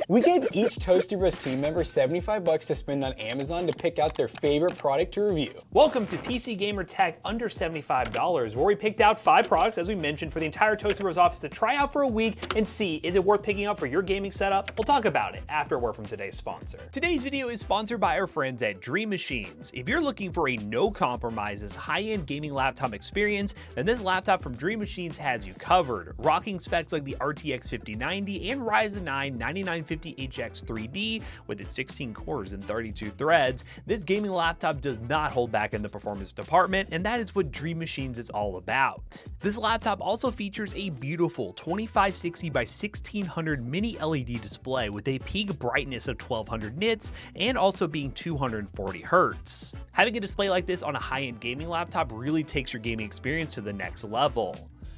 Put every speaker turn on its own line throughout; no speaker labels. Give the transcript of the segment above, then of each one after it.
We gave each Toasty Bros team member $75 to spend on Amazon to pick out their favorite product to review.
Welcome to PC Gamer Tech under $75, where we picked out 5 products, as we mentioned, for the entire Toasty Bros office to try out for a week and see, is it worth picking up for your gaming setup? We'll talk about it after a word from today's sponsor. Today's video is sponsored by our friends at Dream Machines. If you're looking for a no compromises high-end gaming laptop experience, then this laptop from Dream Machines has you covered. Rocking specs like the RTX 5090 and Ryzen 9 9950HX 3D with its 16 cores and 32 threads, this gaming laptop does not hold back in the performance department, and that is what Dream Machines is all about. This laptop also features a beautiful 2560 by 1600 mini LED display with a peak brightness of 1200 nits and also being 240 Hz. Having a display like this on a high-end gaming laptop really takes your gaming experience to the next level.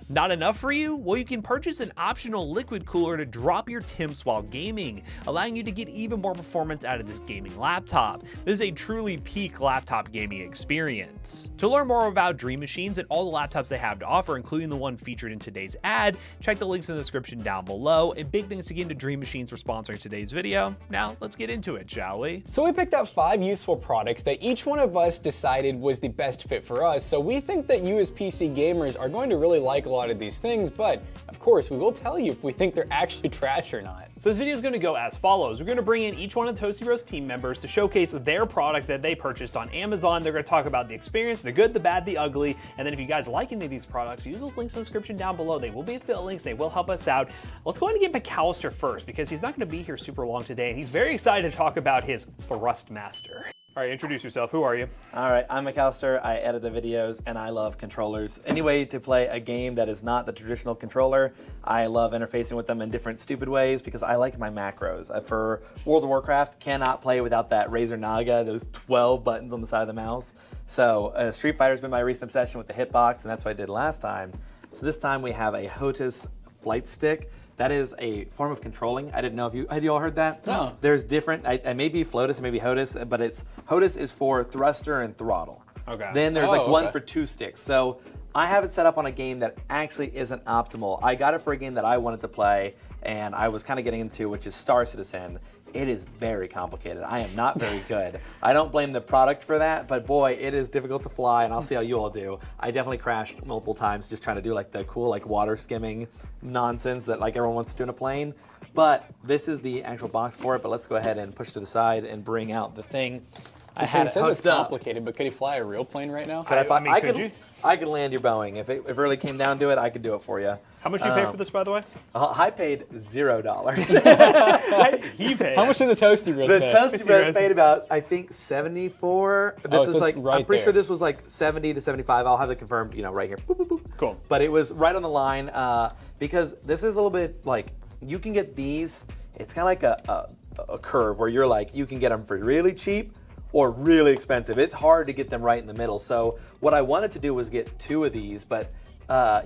Not enough for you? Well, you can purchase an optional liquid cooler to drop your temps while gaming, allowing you to get even more performance out of this gaming laptop. This is a truly peak laptop gaming experience. To learn more about Dream Machines and all the laptops they have to offer, including the one featured in today's ad, check the links in the description down below. And big thanks again to Dream Machines for sponsoring today's video. Now, let's get into it, shall we?
So we picked out 5 useful products that each one of us decided was the best fit for us, so we think that you as PC gamers are going to really like a lot of these things, but of course we will tell you if we think they're actually trash or not.
So this video is going to go as follows. We're going to bring in each one of Toasty Bros team members to showcase their product that they purchased on Amazon. They're going to talk about the experience, the good, the bad, the ugly, and then if you guys like any of these products, use those links in the description down below. They will be affiliate links, they will help us out. Let's go ahead and get McAllister first because he's not going to be here super long today, and he's very excited to talk about his Thrustmaster. All right, introduce yourself. Who are you?
All right, I'm McAllister. I edit the videos, and I love controllers. Any way to play a game that is not the traditional controller, I love interfacing with them in different stupid ways because I like my macros. For World of Warcraft, cannot play without that Razer Naga, those 12 buttons on the side of the mouse. So Street Fighter's been my recent obsession with the hitbox, and that's what I did last time. So this time we have a HOTAS flight stick. That is a form of controlling. I didn't know if had you all heard that?
No.
There's different, I maybe FLOTUS, maybe HOTAS, but HOTAS is for thruster and throttle.
Okay.
Then there's one for 2 sticks. So I have it set up on a game that actually isn't optimal. I got it for a game that I wanted to play and I was kind of getting into, which is Star Citizen. It is very complicated. I am not very good. I don't blame the product for that, but boy, it is difficult to fly, and I'll see how you all do. I definitely crashed multiple times just trying to do like the cool like water skimming nonsense that like everyone wants to do in a plane. But this is the actual box for it, but let's go ahead and push to the side and bring out the thing.
He says it's complicated, but could he fly a real plane right now?
I could land your Boeing. If it really came down to it, I could do it for you.
How much did you pay for this, by the way?
I paid $0.
He paid.
How much did the Toasty Bros pay?
The Toasty Bros paid about, I think, $74. This is like,
right
I'm pretty sure this was like $70 to $75. I'll have it confirmed, right here. Boop, boop, boop.
Cool.
But it was right on the line because this is a little bit like, you can get these, it's kind of like a curve where you're like, you can get them for really cheap or really expensive. It's hard to get them right in the middle. So what I wanted to do was get 2 of these, but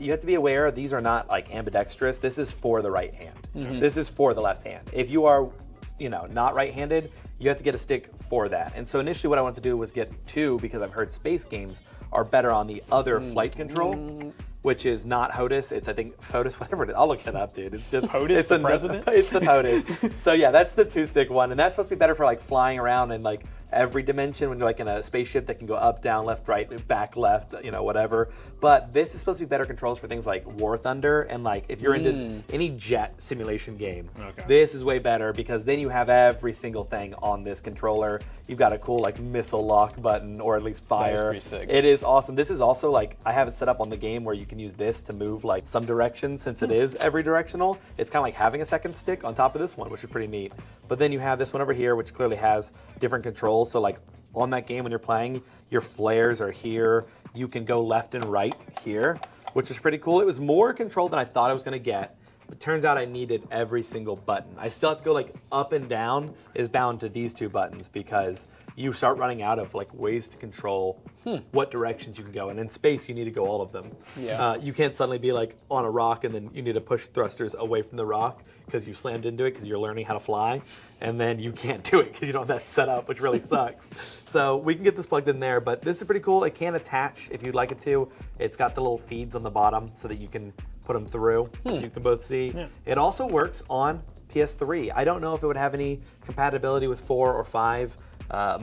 you have to be aware these are not like ambidextrous. This is for the right hand. Mm-hmm. This is for the left hand. If you are, not right-handed, you have to get a stick for that. And so initially what I wanted to do was get 2 because I've heard space games are better on the other flight control, which is not HOTAS. It's, I think, HOTAS, whatever it is. I'll look it up, dude. It's just
HOTAS, the president?
It's the HOTAS. So yeah, that's the 2-stick one. And that's supposed to be better for like flying around in like every dimension when you're like in a spaceship that can go up, down, left, right, back, left, whatever. But this is supposed to be better controls for things like War Thunder and like if you're into any jet simulation game. Okay. This is way better because then you have every single thing on this controller. You've got a cool like missile lock button or at least fire.
That is pretty sick.
It is awesome. This is also like, I have it set up on the game where you can use this to move like some directions since it is every directional. It's kind of like having a second stick on top of this one, which is pretty neat. But then you have this one over here, which clearly has different controls. So like on that game when you're playing, your flares are here. You can go left and right here, which is pretty cool. It was more control than I thought I was gonna get. It turns out I needed every single button. I still have to go like up and down is bound to these 2 buttons because you start running out of like ways to control what directions you can go. And in space, you need to go all of them.
Yeah.
You can't suddenly be like on a rock and then you need to push thrusters away from the rock because you slammed into it because you're learning how to fly. And then you can't do it because you don't have that set up, which really sucks. So we can get this plugged in there, but this is pretty cool. It can attach if you'd like it to. It's got the little feeds on the bottom so that you can put them through so you can both see. Yeah. It also works on PS3. I don't know if it would have any compatibility with 4 or 5.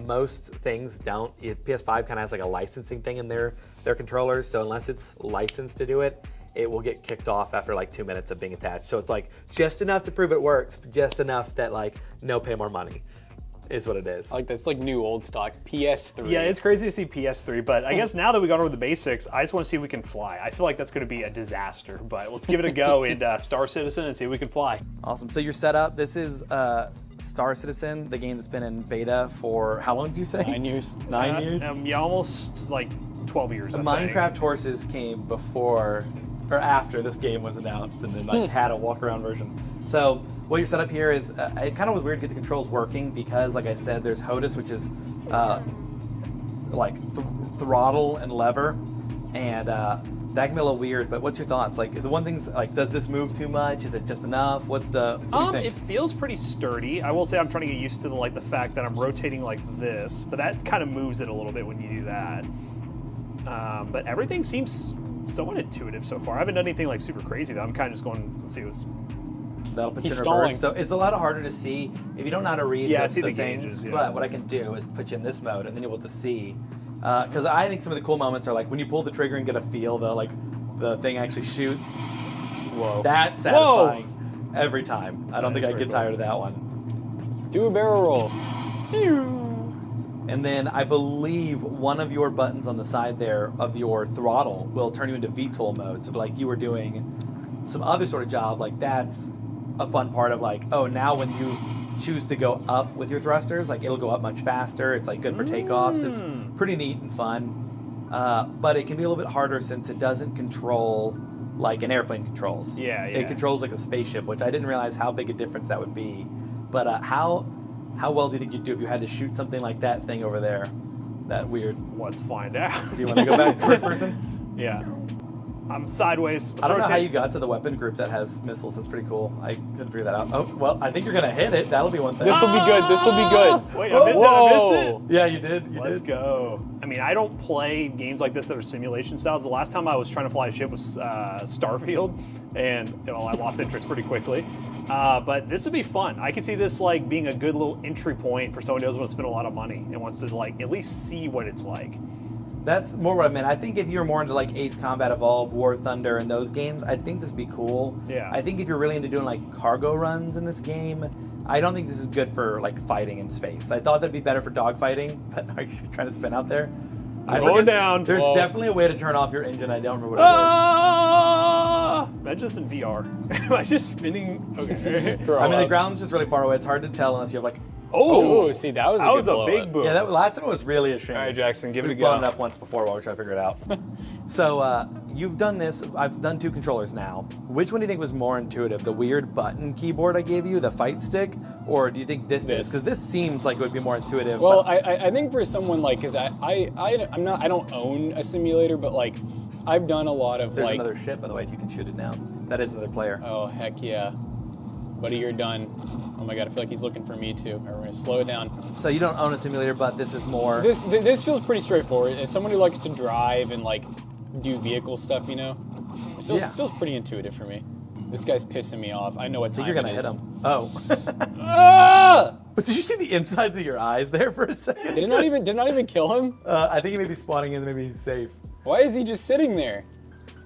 Most things don't. PS5 kind of has like a licensing thing in their controllers, so unless it's licensed to do it, it will get kicked off after like 2 minutes of being attached. So it's like just enough to prove it works, but just enough that like no, pay more money is what it is.
Like that's like new old stock PS3.
Yeah, it's crazy to see PS3, but I guess now that we got over the basics, I just want to see if we can fly. I feel like that's going to be a disaster, but let's give it a go in Star Citizen and see if we can fly.
Awesome. So your setup, this is Star Citizen, the game that's been in beta for how long did you say?
9 years.
9 years?
Yeah, almost like 12 years.
The
I think.
Minecraft horses came before or after this game was announced, and then like had a walk around version. So what your setup here is, it kind of was weird to get the controls working because, like I said, there's HOTAS, which is like throttle and lever, and that can be a little weird. But what's your thoughts? Like the one thing's like, does this move too much? Is it just enough? What do you think?
It feels pretty sturdy. I will say I'm trying to get used to the fact that I'm rotating like this, but that kind of moves it a little bit when you do that. But everything seems somewhat intuitive so far. I haven't done anything like super crazy though. I'm kind of just going, let's see what's.
That'll put you in
stalling.
reverse. So it's a lot harder to see if you don't know how to read
Yeah, I
the
see the
things.
gauges, yeah.
But what I can do is put you in this mode, and then you'll be able to see. Because I think some of the cool moments are like when you pull the trigger and get a feel, the thing actually shoot.
Whoa.
That's satisfying every time. I don't think I'd get tired of that one.
Do a barrel roll.
And then I believe one of your buttons on the side there of your throttle will turn you into VTOL mode. So if like you were doing some other sort of job, like that's a fun part of like, oh, now when you choose to go up with your thrusters, like it'll go up much faster. It's like good for takeoffs. It's pretty neat and fun. But it can be a little bit harder since it doesn't control like an airplane controls.
Yeah.
It controls like a spaceship, which I didn't realize how big a difference that would be. But how well do you think you'd do if you had to shoot something like that thing over there? Weird.
Let's find out.
Do you want to go back to first person?
Yeah. I'm sideways.
I don't know how you got to the weapon group that has missiles. That's pretty cool. I couldn't figure that out. Oh, well, I think you're going to hit it. That'll be one thing.
This will be good. This will be good.
Wait, did I miss it?
Yeah, you did.
Let's go. I mean, I don't play games like this that are simulation styles. The last time I was trying to fly a ship was Starfield, and I lost interest pretty quickly. But this would be fun. I can see this like being a good little entry point for someone who doesn't want to spend a lot of money and wants to like at least see what it's like.
That's more what I meant. I think if you're more into like Ace Combat Evolved, War Thunder, and those games, I think this would be cool.
Yeah.
I think if you're really into doing like cargo runs in this game, I don't think this is good for like fighting in space. I thought that'd be better for dogfighting, but are you trying to spin out there?
Going down.
There's definitely a way to turn off your engine. I don't remember what it is.
Imagine this in VR. Am I just spinning? Okay.
I mean, the ground's just really far away. It's hard to tell unless you have like.
Oh, see, that was
a big boom.
Yeah, that last time was really a shame.
All right, Jackson, give it a
We've
go.
blown it up once before while we're trying to figure it out. So you've done this. I've done 2 controllers now. Which one do you think was more intuitive? The weird button keyboard I gave you, the fight stick, or do you think this is? Because this seems like it would be more intuitive.
Well, I think for someone like, because I don't own a simulator, but like I've done a lot of
There's
like.
another ship, by the way, if you can shoot it now. That is another player.
Oh heck yeah, buddy, you're done. Oh my god, I feel like he's looking for me too. All right, we're gonna slow it down.
So you don't own a simulator, but this is more.
This feels pretty straightforward. As someone who likes to drive and like do vehicle stuff, it feels pretty intuitive for me. This guy's pissing me off. I know what time
you're gonna
it is.
hit him. Oh.
Ah!
But did you see the insides of your eyes there for a second?
Did it not even kill him?
I think he may be spawning in. Maybe he's safe.
Why is he just sitting there?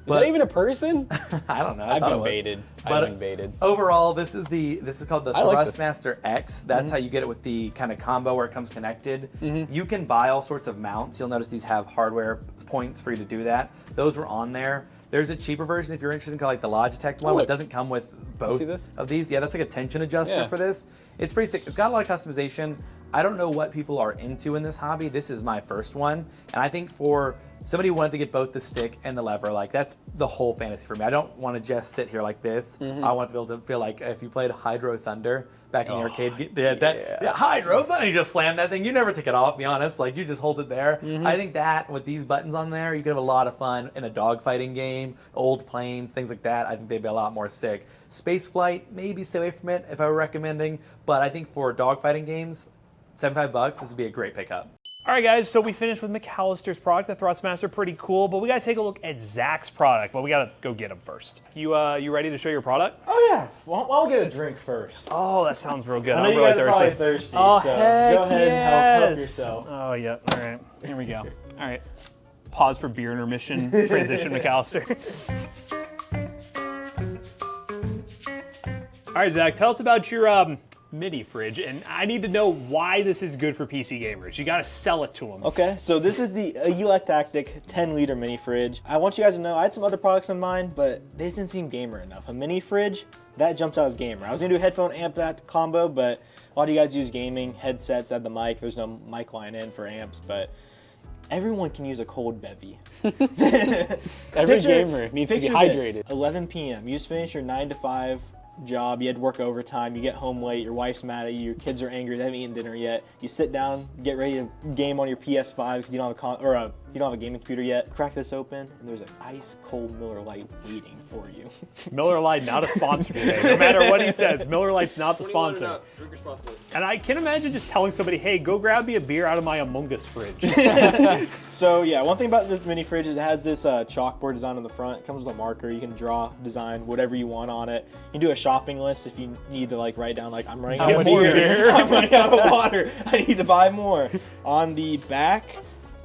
Is that even a person?
I don't know.
I've been baited. I've been baited.
Overall, this is called the
like this.
Thrustmaster X. That's how you get it with the kind of combo where it comes connected. You can buy all sorts of mounts. You'll notice these have hardware points for you to do that. Those were on there. There's a cheaper version if you're interested in kind of like the Logitech one. It doesn't come with both of these. Yeah, that's like a tension adjuster for this. It's pretty sick. It's got a lot of customization. I don't know what people are into in this hobby. This is my first one. And I think for somebody who wanted to get both the stick and the lever, like that's the whole fantasy for me. I don't want to just sit here like this. I want to be able to feel like if you played Hydro Thunder back in the arcade, Hydro Thunder, you just slam that thing. You never take it off, be honest. Like you just hold it there. I think that with these buttons on there, you could have a lot of fun in a dogfighting game, old planes, things like that. I think they'd be a lot more sick. Space flight, maybe stay away from it if I were recommending. But I think for dogfighting games, $75, this would be a great pickup.
All right, guys, so we finished with McAllister's product, the Thrustmaster, pretty cool, but we gotta take a look at Zach's product, but we gotta go get him first. You ready to show your product?
Oh yeah, why don't we get a drink first?
Oh, that sounds real good.
I know
I'm
you
really
guys are
thirsty.
probably thirsty,
Oh,
so
heck
go ahead
yes.
and help yourself.
Oh, yeah, all right, here we go. All right, pause for beer intermission, transition McAllister. All right, Zach, tell us about your mini fridge, and I need to know why this is good for PC gamers. You gotta sell it to them.
Okay, so this is the Electactic 10-liter mini fridge. I want you guys to know I had some other products in mind, but this didn't seem gamer enough. A mini fridge, that jumps out as gamer. I was gonna do a headphone amp that combo, but a lot of you guys use gaming headsets, have the mic. There's no mic line in for amps, but everyone can use a cold bevy.
Every gamer needs to be hydrated.
11 p.m. You just finish your 9 to 5 job, you had to work overtime, you get home late, your wife's mad at you, your kids are angry, they haven't eaten dinner yet, you sit down, get ready to game on your PS5 because you don't have you don't have a gaming computer yet, crack this open, and there's an ice cold Miller Lite waiting for you.
Miller Lite, not a sponsor today. No matter what he says, Miller Lite's not the sponsor.
Drink responsibly.
And I can imagine just telling somebody, hey, go grab me a beer out of my Among Us fridge.
So yeah, one thing about this mini fridge is it has this chalkboard design on the front. It comes with a marker. You can draw, design whatever you want on it. You can do a shopping list if you need to like write down like I'm running out of beer. I'm running out of water. I need to buy more. On the back,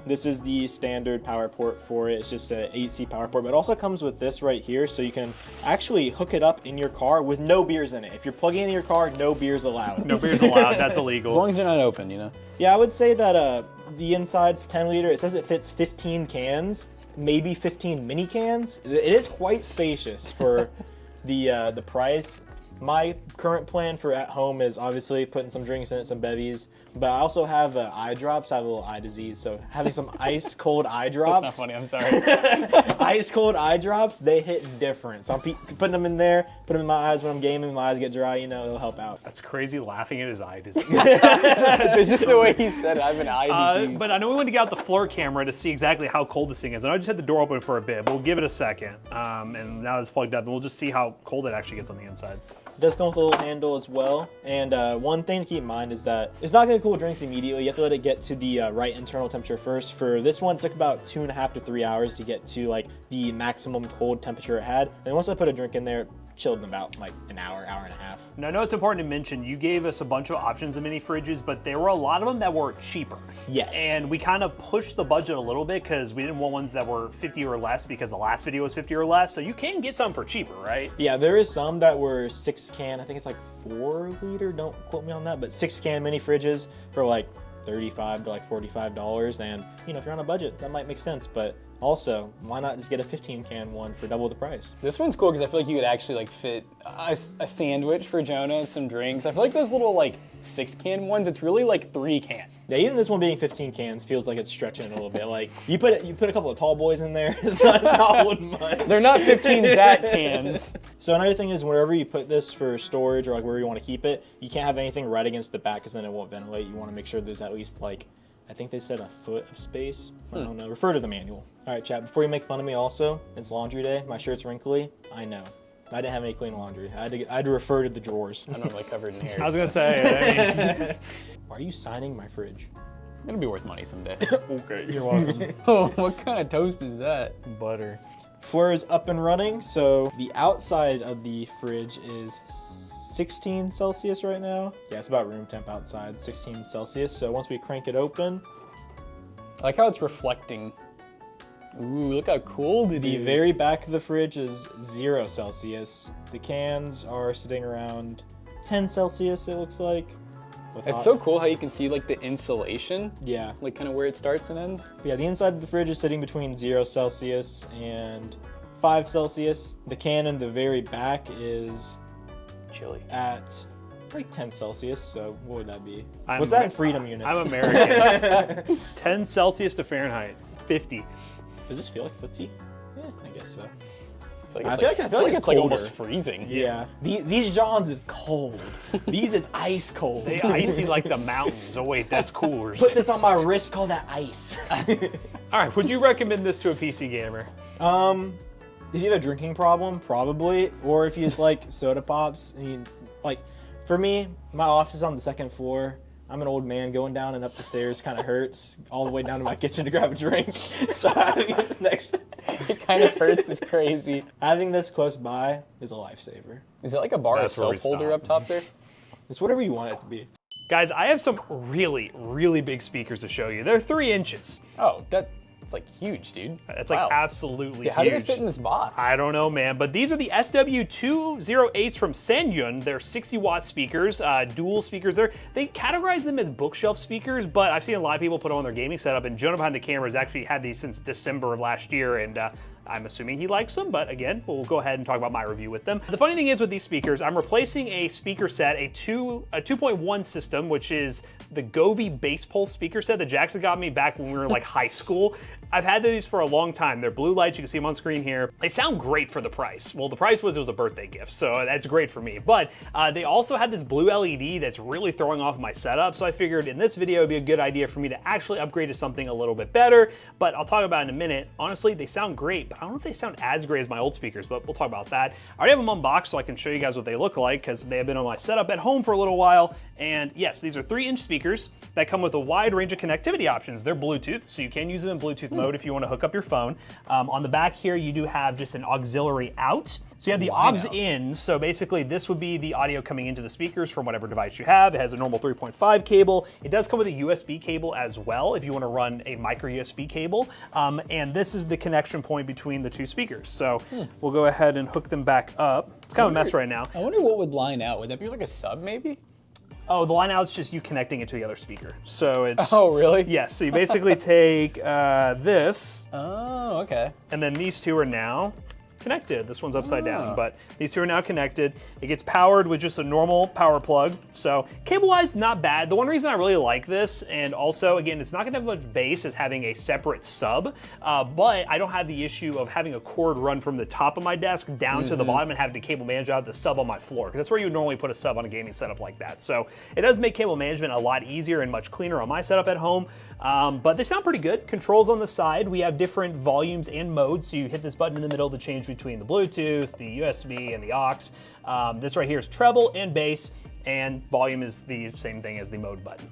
this is the standard power port for it. It's just an AC power port, but it also comes with this right here, so you can actually hook it up in your car with no beers in it. If you're plugging it in your car, no beers allowed.
No beers allowed. That's illegal.
As long as they're not open, you know?
Yeah, I would say that the inside's 10 liter. It says it fits 15 cans, maybe 15 mini cans. It is quite spacious for the price. My current plan for at home is obviously putting some drinks in it, some bevies, but I also have eye drops. I have a little eye disease, so having some ice cold eye drops.
That's not funny, I'm sorry.
Ice cold eye drops, they hit different. So I'm putting them in there, put them in my eyes when I'm gaming. My eyes get dry, you know, it'll help out.
That's crazy laughing at his eye disease.
It's just the way he said it. I have an eye disease.
But I know we went to get out the floor camera to see exactly how cold this thing is. And I just had the door open for a bit, but we'll give it a second. And now it's plugged up, and we'll just see how cold it actually gets on the inside.
It does come with a little handle as well. And one thing to keep in mind is that it's not going to cool drinks immediately. You have to let it get to the right internal temperature first. For this one, it took about 2.5 to 3 hours to get to like the maximum cold temperature it had. And once I put a drink in there, it chilled in about like an hour, hour and a half.
Now, I know it's important to mention, you gave us a bunch of options of mini fridges, but there were a lot of them that were cheaper.
Yes.
And we kind of pushed the budget a little bit because we didn't want ones that were 50 or less because the last video was 50 or less. So you can get some for cheaper, right?
Yeah, there is some that were 6 can, I think it's like 4 liter, don't quote me on that, but 6 can mini fridges for like $35 to like $45. And you know, if you're on a budget, that might make sense, but also, why not just get a 15 can one for double the price?
This one's cool because I feel like you could actually like fit a sandwich for Jonah and some drinks. I feel like those little like 6 can ones, it's really like 3 can.
Yeah, even this one being 15 cans feels like it's stretching a little bit. Like you put a couple of tall boys in there, it's not wooden much.
They're not 15 Zat cans.
So another thing is wherever you put this for storage or like wherever you want to keep it, you can't have anything right against the back because then it won't ventilate. You want to make sure there's at least like, I think they said a foot of space. I don't know. Refer to the manual. All right, chat. Before you make fun of me also, it's laundry day. My shirt's wrinkly. I know. I didn't have any clean laundry. I had to refer to the drawers.
I'm normally covered in hairs.
I was going to say,
Why are you signing my fridge?
It'll be worth money someday.
Okay, you're welcome.
Oh, what kind of toast is that?
butter.
Floor is up and running. So the outside of the fridge is 16 Celsius right now. Yeah, it's about room temp outside, 16 Celsius. So once we crank it open,
I like how it's reflecting. Ooh, look how cold it
the
is.
very back of the fridge is 0 Celsius. The cans are sitting around 10 Celsius, it looks like.
It's so cool how you can see like the insulation,
Yeah.
like kind of where it starts and ends.
But yeah, the inside of the fridge is sitting between 0 Celsius and 5 Celsius. The can in the very back is
Chili.
at like 10 Celsius, so what would that be?
I'm
What's that in freedom units?
I'm American. 10 Celsius to Fahrenheit. 50.
Does this feel like 50? Yeah, I guess so.
I feel like it's like almost freezing.
Yeah. These Johns is cold. These is ice cold.
They icy like the mountains. Oh wait, that's coolers.
Put this on my wrist, call that ice.
All right, would you recommend this to a PC gamer?
If you have a drinking problem, probably. Or if you just like soda pops. And you, like, for me, my office is on the second floor. I'm an old man, going down and up the stairs kind of hurts, all the way down to my kitchen to grab a drink. So having this next,
It kind of hurts. It's crazy.
having this close by is a lifesaver.
Is it like a bar of
That's where we
soap holder
stop.
up top there?
It's whatever you want it to be.
Guys, I have some really, really big speakers to show you. They're 3 inches.
Oh, it's like huge, dude.
It's like
Wow.
absolutely
How
huge.
do they fit in this box?
I don't know, man, but these are the SW208s from Sanyun. They're 60-watt speakers, dual speakers. They categorize them as bookshelf speakers, but I've seen a lot of people put them on their gaming setup, and Jonah behind the camera has actually had these since December of last year, and I'm assuming he likes them, but again, we'll go ahead and talk about my review with them. The funny thing is with these speakers, I'm replacing a speaker set, a 2.1 system, which is the Govee bass pulse speaker set that Jackson got me back when we were in like high school. I've had these for a long time. They're blue lights, you can see them on screen here. They sound great for the price. Well, the price was it was a birthday gift, so that's great for me. But they also had this blue LED that's really throwing off my setup, so I figured in this video it'd be a good idea for me to actually upgrade to something a little bit better, but I'll talk about it in a minute. Honestly, they sound great, but I don't know if they sound as great as my old speakers, but we'll talk about that. I already have them unboxed so I can show you guys what they look like because they have been on my setup at home for a little while. And yes, these are 3-inch speakers that come with a wide range of connectivity options. They're Bluetooth, so you can use them in Bluetooth mode if you want to hook up your phone. On the back here, you do have just an auxiliary out. So you have the aux in, so basically this would be the audio coming into the speakers from whatever device you have. It has a normal 3.5 cable. It does come with a USB cable as well if you want to run a micro USB cable. And this is the connection point between the two speakers. So we'll go ahead and hook them back up. It's kind of a mess right now.
I wonder what would line out. Would that be like a sub maybe?
Oh, the line out's just you connecting it to the other speaker. So it's...
Oh, really?
Yes, so you basically take this,
Oh, okay.
and then these two are now connected. This one's upside down, but these two are now connected. It gets powered with just a normal power plug. So cable-wise, not bad. The one reason I really like this, and also, again, it's not gonna have much bass as having a separate sub, but I don't have the issue of having a cord run from the top of my desk down to the bottom and having to cable manage out the sub on my floor, because that's where you would normally put a sub on a gaming setup like that. So it does make cable management a lot easier and much cleaner on my setup at home, but they sound pretty good. Controls on the side, we have different volumes and modes, so you hit this button in the middle to change between the Bluetooth, the USB, and the aux. This right here is treble and bass, and volume is the same thing as the mode button.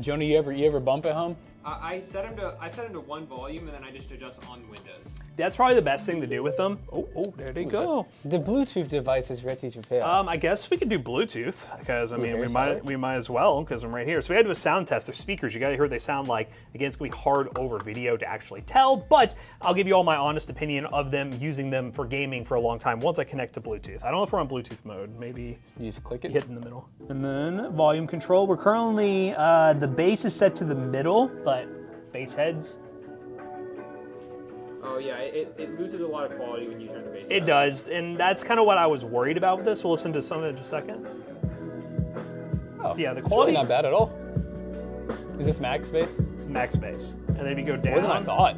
Jonah, you ever bump at home?
I set him to one volume and then I just adjust on Windows.
That's probably the best thing to do with them. Oh, there they go.
The Bluetooth device is ready to fail.
I guess we could do Bluetooth because I mean
here's
we might as well because I'm right here. So we had to do a sound test. They're speakers. You got to hear what they sound like. Again, it's gonna be hard over video to actually tell, but I'll give you all my honest opinion of them using them for gaming for a long time once I connect to Bluetooth. I don't know if we're on Bluetooth mode. Maybe
you just click it.
hit in the middle. And then volume control. We're currently the bass is set to the middle, but bass heads.
Oh yeah, it loses a lot of quality when you turn the bass
It
up.
does, and that's kind of what I was worried about with this. We'll listen to some of it in just a second.
Oh,
So yeah, the
it's
quality
really not bad at all. Is this max bass?
It's max bass. And then if you go down,
More than I thought.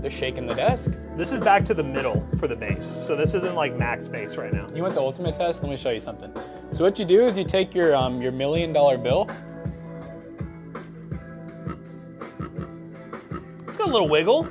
They're shaking the desk.
this is back to the middle for the bass. So this isn't like max bass right now.
You want the ultimate test? Let me show you something. So what you do is you take your $1 million bill.
It's got a little wiggle.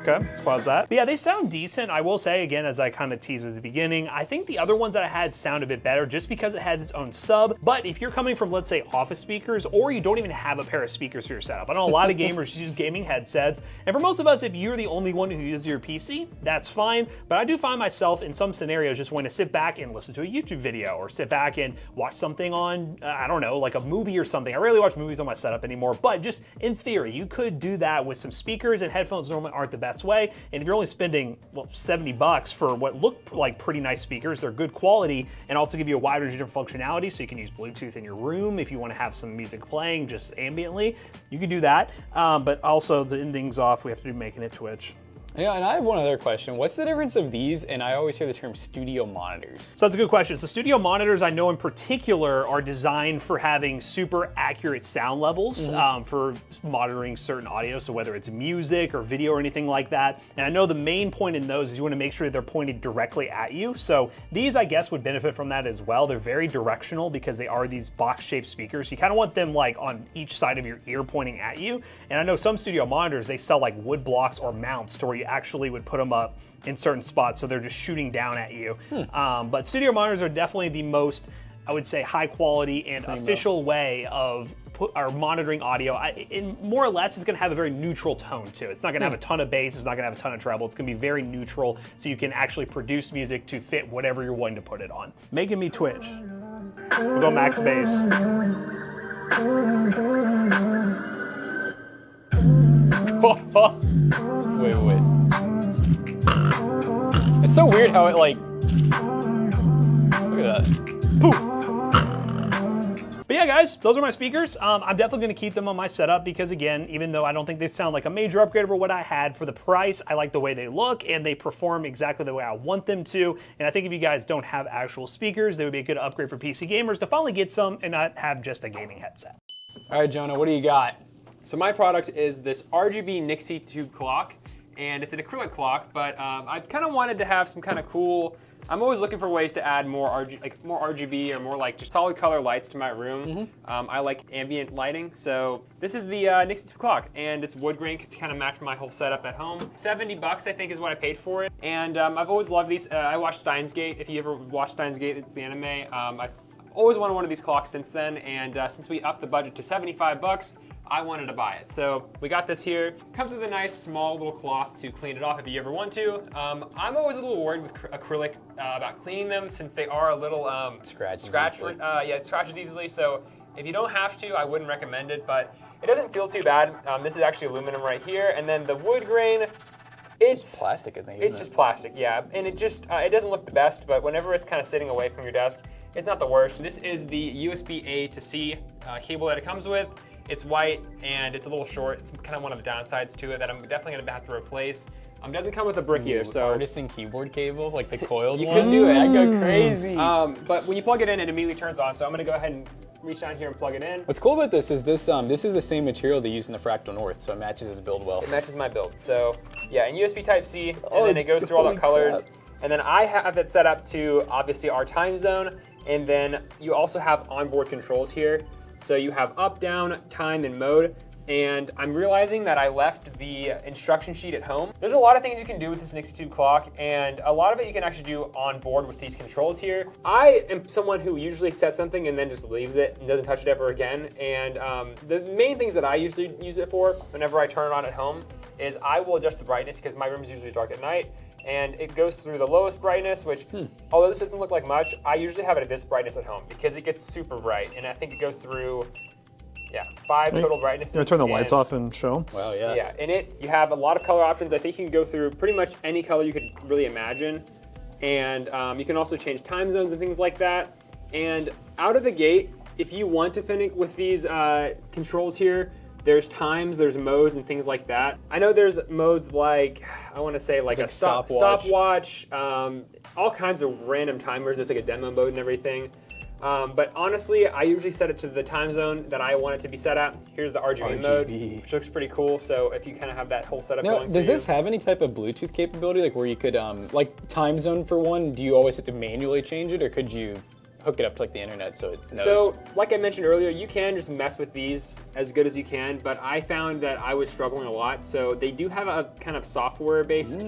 Okay, let's pause that. But yeah, they sound decent. I will say, again, as I kind of teased at the beginning, I think the other ones that I had sound a bit better just because it has its own sub. But if you're coming from, let's say, office speakers, or you don't even have a pair of speakers for your setup. I know a lot of gamers use gaming headsets. And for most of us, if you're the only one who uses your PC, that's fine. But I do find myself in some scenarios just want to sit back and listen to a YouTube video or sit back and watch something on, I don't know, like a movie or something. I rarely watch movies on my setup anymore, but just in theory, you could do that with some speakers, and headphones normally aren't the best way. And if you're only spending $70 for what look like pretty nice speakers, they're good quality and also give you a wide range of different functionality, so you can use Bluetooth in your room if you want to have some music playing just ambiently. You can do that, but also to end things off, we have to do making it twitch.
Yeah, and I have one other question. What's the difference of these, and I always hear the term studio monitors?
So that's a good question. So studio monitors, I know in particular, are designed for having super accurate sound levels for monitoring certain audio, so whether it's music or video or anything like that. And I know the main point in those is you want to make sure they're pointed directly at you. So these, I guess, would benefit from that as well. They're very directional because they are these box-shaped speakers. So you kind of want them like on each side of your ear pointing at you. And I know some studio monitors, they sell like wood blocks or mounts to where you actually would put them up in certain spots so they're just shooting down at you. But studio monitors are definitely the most I would say, high quality and official way of monitoring audio. In more or less, it's going to have a very neutral tone to it. It's not going to have a ton of bass. It's not going to have a ton of treble. It's going to be very neutral, so you can actually produce music to fit whatever you're wanting to put it on. Making me twitch. We'll go max bass.
Wait. It's so weird how it like. Look at that.
Poof. But yeah, guys, those are my speakers. I'm definitely going to keep them on my setup because, again, even though I don't think they sound like a major upgrade over what I had for the price, I like the way they look and they perform exactly the way I want them to. And I think if you guys don't have actual speakers, they would be a good upgrade for PC gamers to finally get some and not have just a gaming headset.
All right, Jonah, what do you got?
So my product is this RGB Nixie tube clock, and it's an acrylic clock, but I kind of wanted to have some kind of cool. I'm always looking for ways to add more RGB or more like just solid color lights to my room. I like ambient lighting, so this is the Nixie tube clock, and this wood grain to kind of match my whole setup at home. $70 I think is what I paid for it, and I've always loved these. I watched Steins Gate. If you ever watched Steins Gate, it's the anime. I've always wanted one of these clocks since then, and since we upped the budget to $75, I wanted to buy it. So we got this here. Comes with a nice small little cloth to clean it off if you ever want to. I'm always a little worried with acrylic about cleaning them since they are a little
Scratches
easily. It scratches easily. So if you don't have to, I wouldn't recommend it, but it doesn't feel too bad. This is actually aluminum right here, and then the wood grain. It's
plastic, I think.
It's just plastic, yeah, and it just it doesn't look the best, but whenever it's kind of sitting away from your desk, it's not the worst. This is the USB-A to C cable that it comes with. It's white and it's a little short. It's kind of one of the downsides to it that I'm definitely gonna have to replace. It doesn't come with a brick either, so
artisan keyboard cable, like the coiled
you
one.
could do it.
I go crazy.
But when you plug it in, it immediately turns on. So I'm gonna go ahead and reach down here and plug it in.
What's cool about this is this is the same material they use in the Fractal North, so it matches his build well.
It matches my build. So yeah, and USB Type-C, and then it goes through all the colors.
Crap.
And then I have it set up to obviously our time zone, and then you also have onboard controls here. So you have up, down, time, and mode. And I'm realizing that I left the instruction sheet at home. There's a lot of things you can do with this Nixie tube clock, and a lot of it you can actually do on board with these controls here. I am someone who usually sets something and then just leaves it and doesn't touch it ever again. And the main things that I usually use it for whenever I turn it on at home is I will adjust the brightness because my room is usually dark at night. And it goes through the lowest brightness, which, although this doesn't look like much, I usually have it at this brightness at home because it gets super bright. And I think it goes through, 5 total brightnesses.
You want to turn the lights off and show?
Wow, yeah.
Yeah, in it, you have a lot of color options. I think you can go through pretty much any color you could really imagine. And you can also change time zones and things like that. And out of the gate, if you want to finish with these controls here, there's times, there's modes, and things like that. I know there's modes like, I want to say like a stopwatch, all kinds of random timers. There's like a demo mode and everything. But honestly, I usually set it to the time zone that I want it to be set at. Here's the RGB mode, which looks pretty cool. So if you kind of have that whole setup going
does this have any type of Bluetooth capability, like where you could, like time zone for one, do you always have to manually change it, or could you hook it up to like the internet so it knows?
So, like I mentioned earlier, you can just mess with these as good as you can, but I found that I was struggling a lot. So they do have a kind of software-based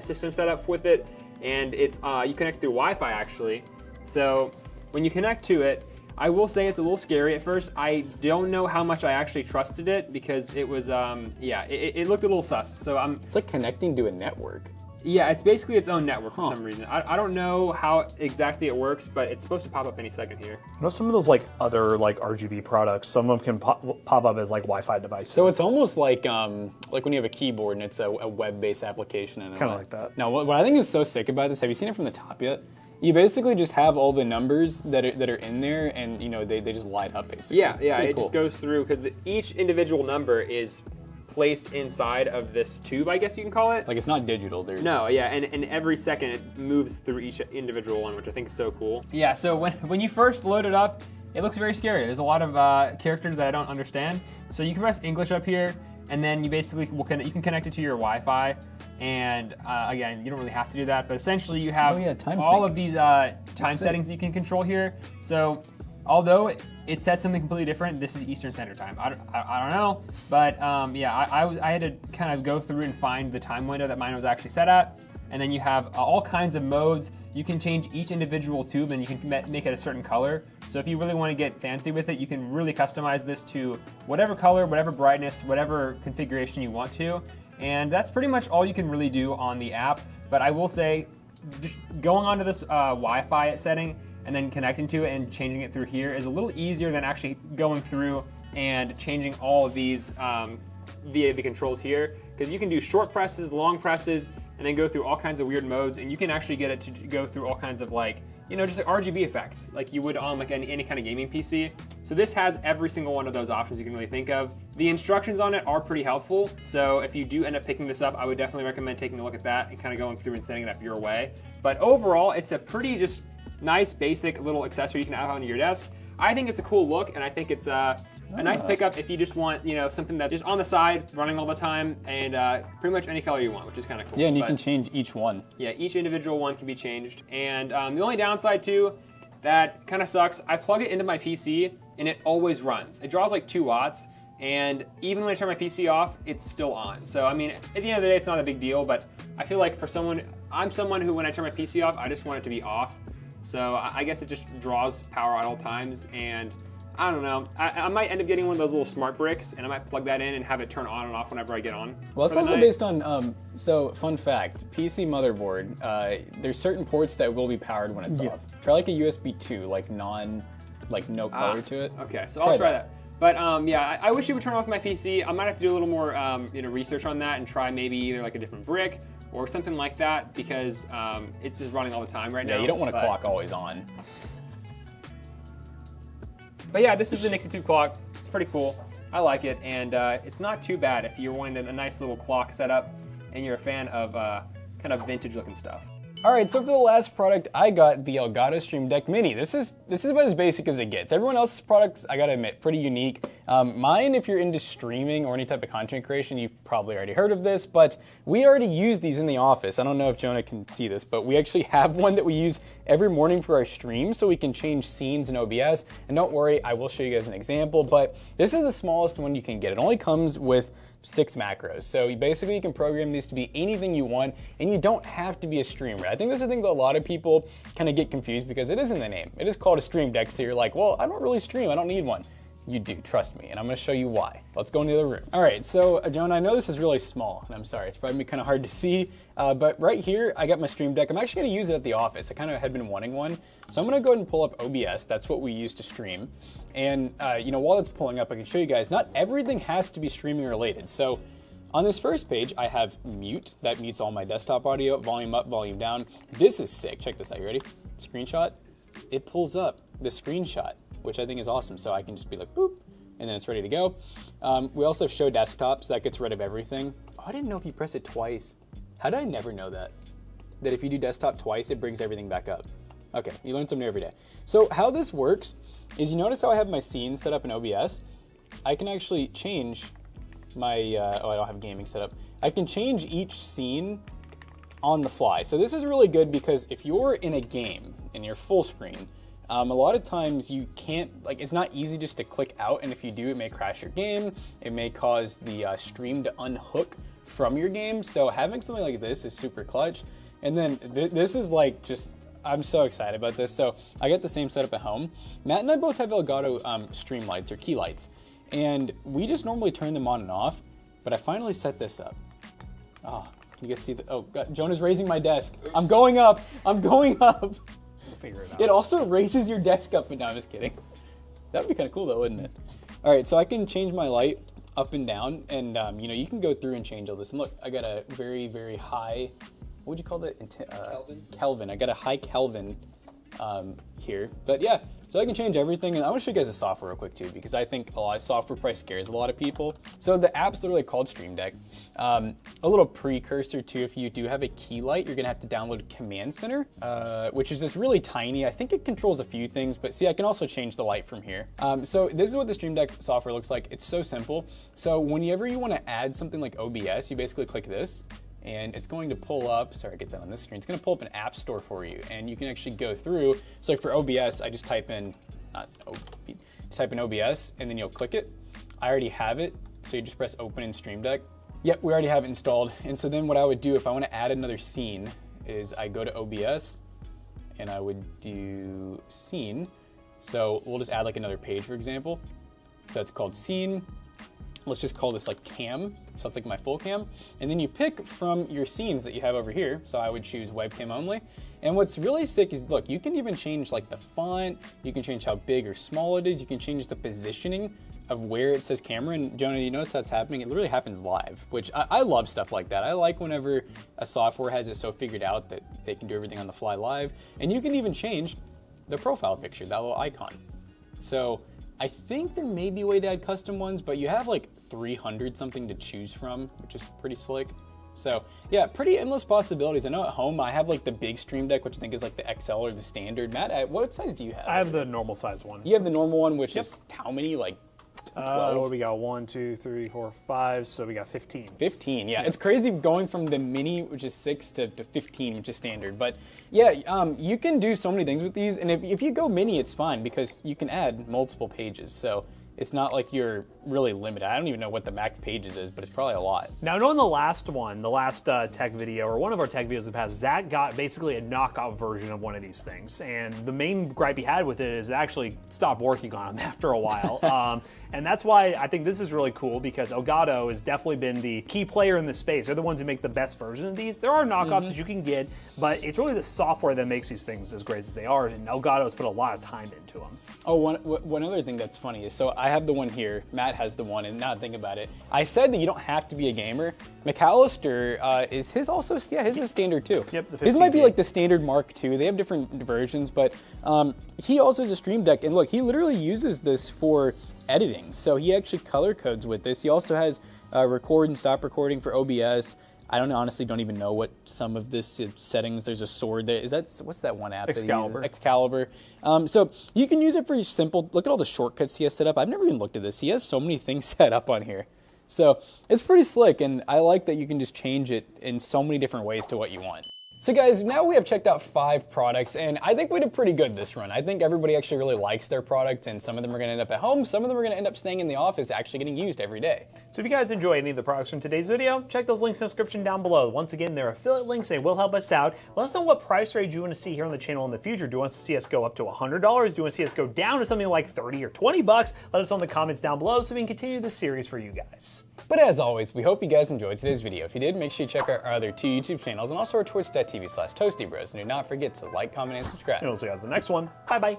system set up with it, and it's you connect through Wi-Fi actually. So when you connect to it, I will say it's a little scary at first. I don't know how much I actually trusted it because it was, it looked a little sus. So
It's like connecting to a network.
Yeah, it's basically its own network for some reason. I don't know how exactly it works, but it's supposed to pop up any second here.
You know, some of those like other like RGB products, some of them can pop up as like Wi-Fi devices.
So it's almost like when you have a keyboard and it's a web-based application.
Kind of like that.
Now, what I think is so sick about this, have you seen it from the top yet? You basically just have all the numbers that are in there, and you know they just light up basically.
Yeah,
Pretty
it
cool.
just goes through because each individual number is placed inside of this tube, I guess you can call it.
Like it's not digital.
No, yeah, and every second it moves through each individual one, which I think is so cool. Yeah, so when you first load it up, it looks very scary. There's a lot of characters that I don't understand. So you can press English up here, and then you basically you can connect it to your Wi-Fi. And again, you don't really have to do that, but essentially you have all of these time settings that you can control here. So although it says something completely different, this is Eastern Standard Time. I don't know, but I had to kind of go through and find the time window that mine was actually set at. and then you have all kinds of modes. You can change each individual tube and you can make it a certain color. So if you really want to get fancy with it, you can really customize this to whatever color, whatever brightness, whatever configuration you want to. And that's pretty much all you can really do on the app. But I will say, just going onto this Wi-Fi setting and then connecting to it and changing it through here is a little easier than actually going through and changing all of these via the controls here, because you can do short presses, long presses, and then go through all kinds of weird modes, and you can actually get it to go through all kinds of like, you know, just like RGB effects like you would on like any kind of gaming PC. So this has every single one of those options you can really think of. The instructions on it are pretty helpful, so if you do end up picking this up, I would definitely recommend taking a look at that and kind of going through and setting it up your way. But overall, it's a pretty just nice, basic little accessory you can have on your desk. I think it's a cool look, and I think it's a nice pickup if you just want, you know, something that's just on the side, running all the time, and pretty much any color you want, which is kind of cool.
Yeah, and you can change each one.
Yeah, each individual one can be changed. And the only downside too, that kind of sucks, I plug it into my PC and it always runs. It draws like 2 watts, and even when I turn my PC off, it's still on. So I mean, at the end of the day, it's not a big deal, but I feel like for someone, I'm someone who when I turn my PC off, I just want it to be off. So I guess it just draws power at all times, and I don't know. I might end up getting one of those little smart bricks, and I might plug that in and have it turn on and off whenever I get on.
Well, it's also based on, so fun fact, PC motherboard, there's certain ports that will be powered when it's off. Try like a USB 2, like no color to it.
Okay, so I'll try that. But yeah, I wish it would turn off my PC. I might have to do a little more you know, research on that and try maybe either like a different brick or something like that, because it's just running all the time right now.
Yeah, you don't want a clock always on.
But yeah, this is the Nixie Tube clock. It's pretty cool. I like it, and it's not too bad if you're wanting a nice little clock setup and you're a fan of kind of vintage looking stuff.
All right, so for the last product, I got the Elgato Streamdeck Mini. This is about as basic as it gets. Everyone else's products, I gotta admit, pretty unique. Mine, if you're into streaming or any type of content creation, you've probably already heard of this, but we already use these in the office. I don't know if Jonah can see this, but we actually have one that we use every morning for our stream so we can change scenes in OBS. And don't worry, I will show you guys an example, but this is the smallest one you can get. It only comes with 6 macros. So you can program these to be anything you want, and you don't have to be a streamer. I think this is a thing that a lot of people kind of get confused because it is in the name. It is called a Streamdeck, so you're like, well, I don't really stream, I don't need one. You do, trust me, and I'm gonna show you why. Let's go into the room. All right, so Jonah, I know this is really small, and I'm sorry, it's probably kind of hard to see, but right here, I got my Streamdeck. I'm actually gonna use it at the office. I kind of had been wanting one. So I'm gonna go ahead and pull up OBS. That's what we use to stream. And you know, while it's pulling up, I can show you guys, not everything has to be streaming related. So on this first page, I have mute. That mutes all my desktop audio, volume up, volume down. This is sick, check this out, you ready? Screenshot, it pulls up the screenshot, which I think is awesome. So I can just be like, boop, and then it's ready to go. We also have show desktop, so that gets rid of everything. Oh, I didn't know if you press it twice. How did I never know that? That if you do desktop twice, it brings everything back up. Okay, you learn something new every day. So how this works is, you notice how I have my scene set up in OBS? I can actually change my, oh, I don't have gaming set up. I can change each scene on the fly. So this is really good because if you're in a game and you're full screen, a lot of times you can't, like, it's not easy just to click out, and if you do, it may crash your game. It may cause the stream to unhook from your game. So having something like this is super clutch. And then this is like just, I'm so excited about this. So I got the same setup at home. Matt and I both have Elgato stream lights or key lights, and we just normally turn them on and off, but I finally set this up. Oh, can you guys see the, oh God, Jonah's raising my desk. I'm going up, I'm going up.
We'll figure it out.
It also raises your desk up and down, I'm just kidding. That'd be kind of cool though, wouldn't it? All right, so I can change my light up and down, and you know, you can go through and change all this. And look, I got a very, very high, what would you call that? Kelvin. Kelvin. I got a high Kelvin here. But yeah, so I can change everything. And I want to show you guys the software real quick too, because I think a lot of software probably scares a lot of people. So the app's literally called Streamdeck. A little precursor to, if you do have a key light, you're gonna have to download Command Center, which is just really tiny. I think it controls a few things, but see, I can also change the light from here. So this is what the Streamdeck software looks like. It's so simple. So whenever you want to add something like OBS, you basically click this, and it's going to pull up, sorry, get that on this screen. It's gonna pull up an app store for you, and you can actually go through. So like for OBS, I just type in, just type in OBS, and then you'll click it. I already have it, so you just press open in Streamdeck. Yep, we already have it installed. And so then what I would do if I wanna add another scene, is I go to OBS and I would do scene. So we'll just add like another page, for example. So it's called scene. Let's just call this like cam. So it's like my full cam. And then you pick from your scenes that you have over here. So I would choose webcam only. And what's really sick is, look, you can even change like the font. You can change how big or small it is. You can change the positioning of where it says camera. And Jonah, you notice that's happening? It literally happens live, which I love stuff like that. I like whenever a software has it so figured out that they can do everything on the fly live. And you can even change the profile picture, that little icon. So I think there may be a way to add custom ones, but you have like 300 something to choose from, which is pretty slick. So yeah, pretty endless possibilities. I know at home I have like the big Streamdeck, which I think is like the XL or the standard. Matt, what size do you have?
I have the normal size one.
You have the normal one, which is how many? Like 12?
What we got? 1, 2, 3, 4, 5. So we got 15.
15, yeah. It's crazy going from the mini, which is 6, to 15, which is standard. But yeah, you can do so many things with these. And if you go mini, it's fine because you can add multiple pages. So it's not like you're really limited. I don't even know what the max pages is, but it's probably a lot.
Now, knowing the last one, the last tech video, or one of our tech videos in the past, Zach got basically a knockout version of one of these things. And the main gripe he had with it is it actually stopped working on him after a while. And that's why I think this is really cool, because Elgato has definitely been the key player in this space. They're the ones who make the best version of these. There are knockoffs that you can get, but it's really the software that makes these things as great as they are. And Elgato has put a lot of time into them.
Oh, one other thing that's funny is, so I have the one here, Matt has the one, and now think about it. I said that you don't have to be a gamer. McAllister, is his also, yeah, his is standard too.
Yep, the
his might be
15K.
like the standard Mark II. They have different versions, but he also has a Stream Deck, and look, he literally uses this for editing. So he actually color codes with this. He also has record and stop recording for OBS. I honestly don't even know what some of this settings. There's a sword there. What's that one app?
Excalibur.
That he uses? Excalibur. So you can use it for simple. Look at all the shortcuts he has set up. I've never even looked at this. He has so many things set up on here. So it's pretty slick, and I like that you can just change it in so many different ways to what you want. So guys, now we have checked out 5 products, and I think we did pretty good this run. I think everybody actually really likes their product, and some of them are gonna end up at home, some of them are gonna end up staying in the office, actually getting used every day.
So if you guys enjoy any of the products from today's video, check those links in the description down below. Once again, they're affiliate links, they will help us out. Let us know what price range you want to see here on the channel in the future. Do you want to see us go up to $100? Do you want to see us go down to something like 30 or 20 bucks? Let us know in the comments down below so we can continue this series for you guys.
But as always, we hope you guys enjoyed today's video. If you did, make sure you check out our other 2 YouTube channels and also our twitch.tv/ToastyBros. And do not forget to like, comment, and subscribe.
And we'll see you guys in the next one. Bye-bye.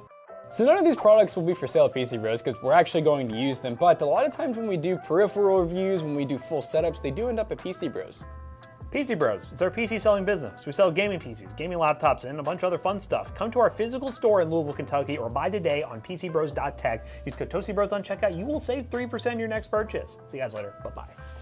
So none of these products will be for sale at PC Bros because we're actually going to use them, but a lot of times when we do peripheral reviews, when we do full setups, they do end up at PC Bros.
PC Bros, it's our PC selling business. We sell gaming PCs, gaming laptops, and a bunch of other fun stuff. Come to our physical store in Louisville, Kentucky, or buy today on PCBros.tech. Use code ToastyBros on checkout. You will save 3% on your next purchase. See you guys later. Bye-bye.